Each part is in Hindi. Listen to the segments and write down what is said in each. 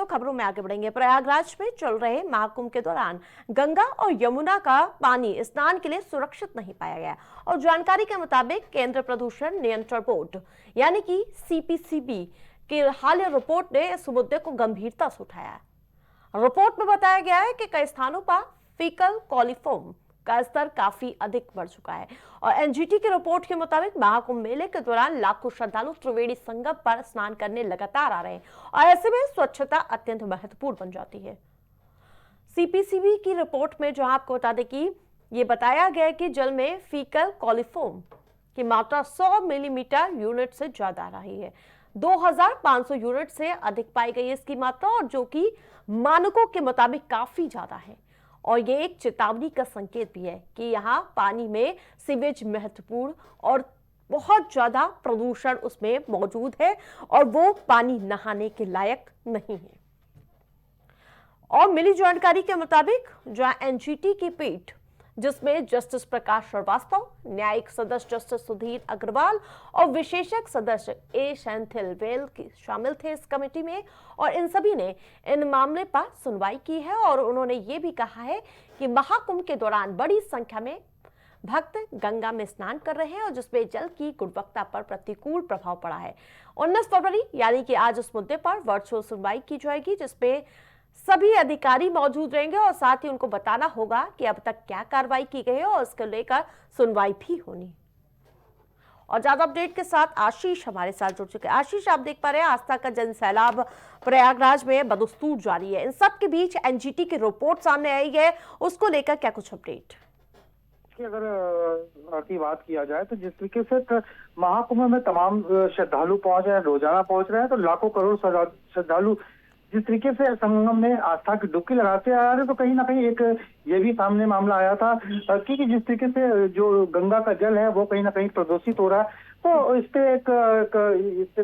तो खबरों में आगे बढ़ेंगे। प्रयागराज में चल रहे महाकुंभ के दौरान गंगा और यमुना का पानी स्नान के लिए सुरक्षित नहीं पाया गया और जानकारी के मुताबिक केंद्र प्रदूषण नियंत्रण बोर्ड यानी कि सीपीसीबी की हालिया रिपोर्ट ने इस मुद्दे को गंभीरता से उठाया। रिपोर्ट में बताया गया है कि कई स्थानों पर फीकल कॉलीफॉर्म का स्तर काफी अधिक बढ़ चुका है और एनजीटी की रिपोर्ट के मुताबिक महाकुंभ मेले के दौरान लाखों श्रद्धालु त्रिवेणी संगम पर स्नान करने लगातार आ रहे हैं और ऐसे में स्वच्छता अत्यंत महत्वपूर्ण बन जाती है। सीपीसीबी की रिपोर्ट में जो आपको बता दें कि ये बताया गया है कि जल में फीकल कॉलीफॉर्म की मात्रा 100 मिलीमीटर यूनिट से ज्यादा आ रही है। 2500 यूनिट से अधिक पाई गई है इसकी मात्रा और जो कि मानकों के मुताबिक काफी ज्यादा है और ये एक चेतावनी का संकेत भी है कि यहाँ पानी में सीवेज महत्वपूर्ण और बहुत ज्यादा प्रदूषण उसमें मौजूद है और वो पानी नहाने के लायक नहीं है। और मिली जानकारी के मुताबिक जहाँ एनजीटी की पीठ जिसमें जस्टिस प्रकाश श्रीवास्तव, न्यायिक सदस्य जस्टिस सुधीर अग्रवाल और विशेषज्ञ सदस्य ए शैंथिल शामिल थे इस कमेटी में और इन सभी ने इन मामले पर सुनवाई की है और उन्होंने ये भी कहा है कि महाकुंभ के दौरान बड़ी संख्या में भक्त गंगा में स्नान कर रहे हैं और जिसमें जल की गुणवत्ता पर प्रतिकूल प्रभाव पड़ा है। 19 फरवरी यानी कि आज इस मुद्दे पर वर्चुअल सुनवाई की जाएगी जिसपे सभी अधिकारी मौजूद रहेंगे और साथ ही उनको बताना होगा कि अब तक क्या कार्रवाई की गई है और इसको लेकर सुनवाई भी होनी। और ज्यादा अपडेट के साथ आशीष हमारे साथ जुड़ चुके हैं। आशीष, आप देख पा रहे हैं आस्था का जन सैलाब प्रयागराज में बदस्तूर जारी है, इन सब के बीच एनजीटी की रिपोर्ट सामने आई है, उसको लेकर क्या कुछ अपडेट? अगर की बात किया जाए तो जिस तरीके से महाकुंभ में तमाम श्रद्धालु पहुंच रहे हैं, रोजाना पहुंच रहे हैं, तो लाखों करोड़ श्रद्धालु जिस तरीके से संगम में आस्था की डुबकी लगाते आ रहे, तो कहीं ना कहीं एक ये भी सामने मामला आया था कि जिस तरीके से जो गंगा का जल है वो कहीं ना कहीं प्रदूषित हो रहा है। तो इस पे एक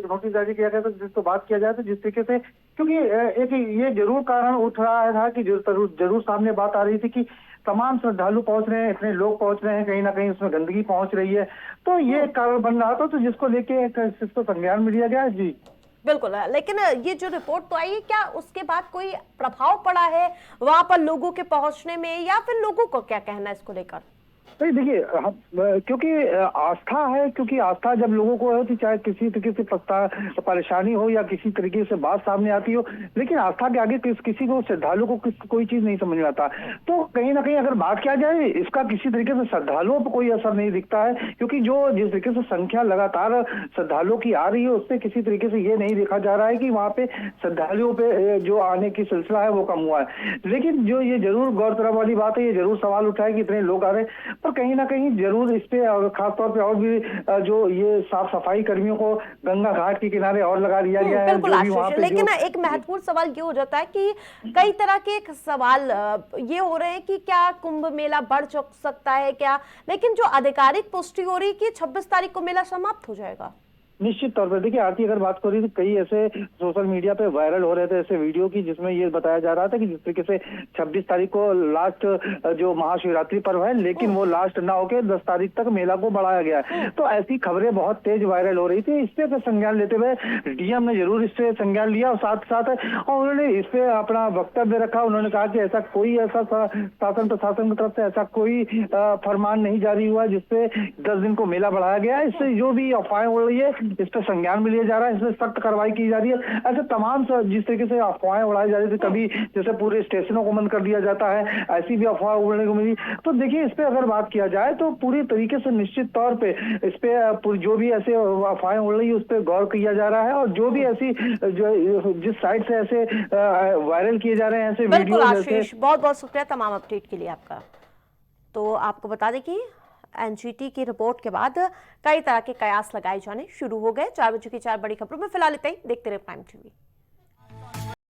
नोटिस जारी किया गया था जिसको बात किया जाए तो जिस तरीके से, क्योंकि एक ये जरूर कारण उठ रहा था कि जरूर सामने बात आ रही थी कि तमाम श्रद्धालु पहुंच रहे हैं, इतने लोग पहुंच रहे हैं, कहीं ना कहीं उसमें गंदगी पहुंच रही है, तो ये कारण बन रहा था, तो जिसको लेके इसको संज्ञान में लिया गया। जी बिल्कुल, लेकिन ये जो रिपोर्ट तो आई है, क्या उसके बाद कोई प्रभाव पड़ा है वहां पर लोगों के पहुंचने में या फिर लोगों को क्या कहना है इसको लेकर? नहीं, देखिए, क्योंकि आस्था है, क्योंकि आस्था जब लोगों को होती, चाहे किसी तरीके से परेशानी हो या किसी तरीके से बात सामने आती हो, लेकिन आस्था के आगे किसी को, श्रद्धालु को कोई चीज नहीं समझ में आता। तो कहीं ना कहीं अगर बात किया जाए इसका किसी तरीके से श्रद्धालुओं पर कोई असर नहीं दिखता है, क्योंकि जो जिस तरीके से संख्या लगातार श्रद्धालुओं की आ रही है उससे किसी तरीके से ये नहीं देखा जा रहा है कि वहाँ पे श्रद्धालुओं पे जो आने की सिलसिला है वो कम हुआ है। लेकिन जो ये जरूर गौरतलब वाली बात है, ये जरूर सवाल उठाए कि इतने लोग आ रहे हैं, पर कहीं ना कहीं जरूर इस पे खासतौर पे और भी जो ये साफ सफाई कर्मियों को गंगा घाट के किनारे और लगा दिया गया है। बिल्कुल आशीष, लेकिन एक महत्वपूर्ण सवाल ये हो जाता है कि कई तरह के एक सवाल ये हो रहे हैं कि क्या कुंभ मेला बढ़ सकता है क्या, लेकिन जो आधिकारिक पुष्टि हो रही है कि 26 तारीख को मेला समाप्त हो जाएगा। निश्चित तौर पर देखिए आरती, अगर बात करें तो कई ऐसे सोशल मीडिया पे वायरल हो रहे थे ऐसे वीडियो की जिसमें ये बताया जा रहा था कि जिस तरीके से 26 तारीख को लास्ट जो महाशिवरात्रि पर्व है, लेकिन वो लास्ट ना होके 10 तारीख तक मेला को बढ़ाया गया है। तो ऐसी खबरें बहुत तेज वायरल हो रही थी। इस पे संज्ञान लेते हुए डीएम ने जरूर इस पे संज्ञान लिया और साथ साथ और उन्होंने इस पे अपना वक्तव्य रखा। उन्होंने कहा कि ऐसा कोई ऐसा शासन प्रशासन की तरफ से ऐसा कोई फरमान नहीं जारी हुआ जिसपे 10 दिन को मेला बढ़ाया गया। इससे जो भी अफवाहें हो रही है इस पर संज्ञान में लिया जा रहा है, इसमें सख्त कार्रवाई की जा रही है। ऐसे तमाम जिस तरीके से अफवाहें उड़ाई जा रही थी, कभी जैसे पूरे स्टेशनों को बंद कर दिया जाता है, ऐसी भी अफवाह उड़ने को मिली। तो देखिए इस पे अगर बात किया जाए तो पूरी तरीके से निश्चित तौर पे इस पे जो भी ऐसे अफवाहें उड़ रही है उस पर गौर किया जा रहा है और जो भी ऐसी जिस साइड से ऐसे वायरल किए जा रहे हैं ऐसे वीडियो। बहुत बहुत शुक्रिया तमाम अपडेट के लिए आपका। तो आपको बता दें कि एनजीटी की रिपोर्ट के बाद कई तरह के कयास लगाए जाने शुरू हो गए। 4 बजे की 4 बड़ी खबरों में फिलहाल इतना ही। देखते रहे प्राइम टीवी।